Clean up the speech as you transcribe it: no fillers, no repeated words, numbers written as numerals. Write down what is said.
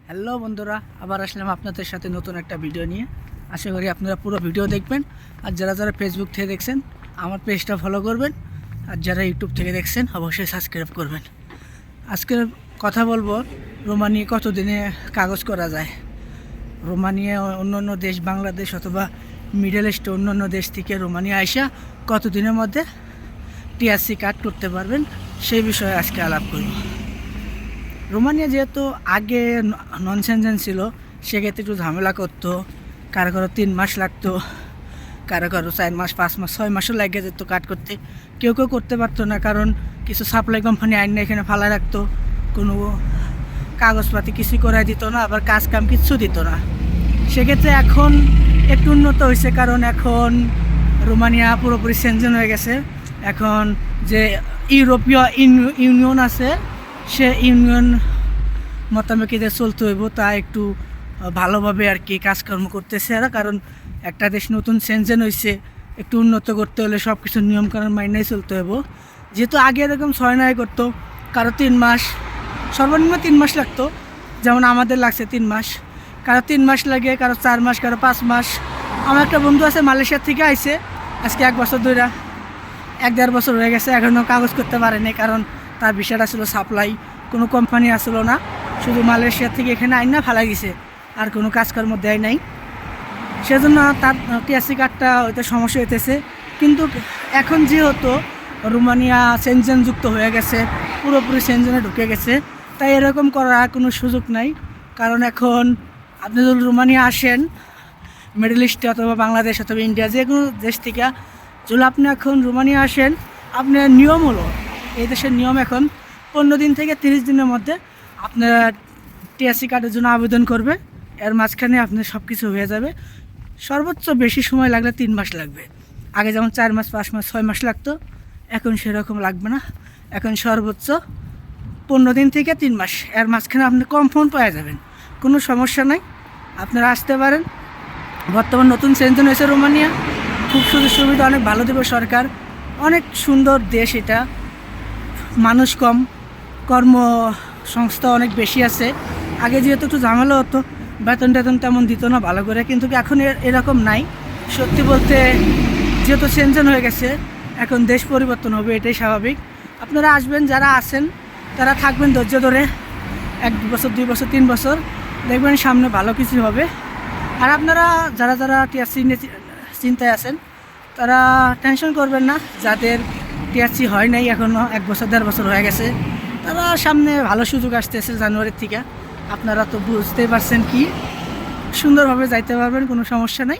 Hello বন্ধুরা, আবার আসলাম আপনাদের সাথে নতুন একটা ভিডিও নিয়ে। আশা করি আপনারা পুরো ভিডিও দেখবেন। আর যারা যারা ফেসবুক থেকে দেখছেন আমার পেজটা ফলো করবেন, আর যারা ইউটিউব থেকে দেখছেন অবশ্যই সাবস্ক্রাইব করবেন। আজকে কথা বলবো রোমানিয়া কতদিনে কাগজ করা যায়। রোমানিয়া অন্যান্য দেশ, বাংলাদেশ অথবা মিডল ইস্টে অন্যান্য দেশ থেকে রোমানিয়া আইসা কতদিনের মধ্যে টিআরসি কার্ড করতে পারবেন সেই বিষয়ে আজকে আলাপ করব। রোমানিয়া যেহেতু আগে নন সেনজেন ছিল, সেক্ষেত্রে একটু ঝামেলা করতো। কারো কারো 3 মাস লাগতো, কারো কারো 4 মাস, 5 মাস, 6 মাসও লাগে যেত কাট করতে। কেউ কেউ করতে পারতো না, কারণ কিছু সাপ্লাই কোম্পানি আইন না এখানে ফালা রাখতো, কোনো কাগজপাতি কিছু করাই দিত না, আবার কাজ কাম কিচ্ছু দিত না। সেক্ষেত্রে এখন একটু উন্নত হয়েছে, কারণ এখন রোমানিয়া পুরোপুরি সেনজেন হয়ে গেছে। এখন যে ইউরোপীয় ইউনিয়ন আছে, সে ইউনিয়ন মোতাবেক চলতে হইব, তা একটু ভালোভাবে আর কি কাজকর্ম করতেছে এরা। কারণ একটা দেশ নতুন সেনজেন হয়েছে, একটু উন্নত করতে হলে সব কিছু নিয়মকানুন মাইনেই চলতে হইব। যেহেতু আগে এরকম 6 করতো, কারো 3 মাস, সর্বনিম্ন 3 মাস লাগতো, যেমন আমাদের লাগছে 3 মাস। কারো 3 মাস লাগে, কারো 4 মাস, কারো 5 মাস। আমার একটা বন্ধু আছে মালয়েশিয়া থেকে আইছে, আজকে 1 বছর ধরে, 1-1.5 বছর হয়ে গেছে, এখনও কাগজ করতে পারেনি। কারণ তার বিষয়টা ছিল সাপ্লাই, কোনো কোম্পানি আসলো না, শুধু মালয়েশিয়া থেকে এখানে আইন না ফালা গেছে, আর কোনো কাজকর্ম দেয় নাই। সেজন্য তার টিআরসি কার্ডটা ওইটা সমস্যা হইতেছে। কিন্তু এখন যেহেতু রোমানিয়া সেনজেন যুক্ত হয়ে গেছে, পুরোপুরি সেনজেনে ঢুকে গেছে, তাই এরকম করার কোনো সুযোগ নাই। কারণ এখন আপনি যদি রোমানিয়া আসেন, মিডল ইস্টে অথবা বাংলাদেশ অথবা ইন্ডিয়া যে কোনো দেশ থেকে যদি আপনি এখন রোমানিয়া আসেন, আপনার নিয়ম হলো, এই দেশের নিয়ম এখন 15 দিন থেকে 30 দিনের মধ্যে আপনার টিআরসি কার্ডের জন্য আবেদন করবে। এর মাঝখানে আপনার সব কিছু হয়ে যাবে। সর্বোচ্চ বেশি সময় লাগলে 3 মাস লাগবে। আগে যেমন 4 মাস, 5 মাস, 6 মাস লাগতো, এখন সেরকম লাগবে না। এখন সর্বোচ্চ 15 দিন থেকে 3 মাস, এর মাঝখানে আপনি কনফার্ম পাওয়া যাবেন, কোনো সমস্যা নাই, আপনারা আসতে পারেন। বর্তমান নতুন সেনজেন হয়েছে রোমানিয়া, খুব সুযোগ সুবিধা অনেক ভালো দেবে সরকার। অনেক সুন্দর দেশ এটা, মানুষ কম, কর্মসংস্থা অনেক বেশি আছে। আগে যেহেতু একটু ঝামেলা হতো, বেতন টেতন তেমন দিত না ভালো করে, কিন্তু এখন এরকম নাই। সত্যি বলতে যেহেতু সেনজেন হয়ে গেছে, এখন দেশ পরিবর্তন হবে, এটাই স্বাভাবিক। আপনারা আসবেন, যারা আছেন তারা থাকবেন ধৈর্য ধরে, 1 বছর, 2 বছর, 3 বছর, দেখবেন সামনে ভালো কিছু হবে। আর আপনারা যারা যারা টিআরসি নিয়ে চিন্তায় আছেন, তারা টেনশন করবেন না। যাদের টিআরসি হয় নাই এখনও, 1 বছর, 1.5 বছর হয়ে গেছে, তারা সামনে ভালো সুযোগ আসতেছে জানুয়ারির থেকে। আপনারা তো বুঝতেই পারছেন কি সুন্দরভাবে যাইতে পারবেন, কোনো সমস্যা নাই।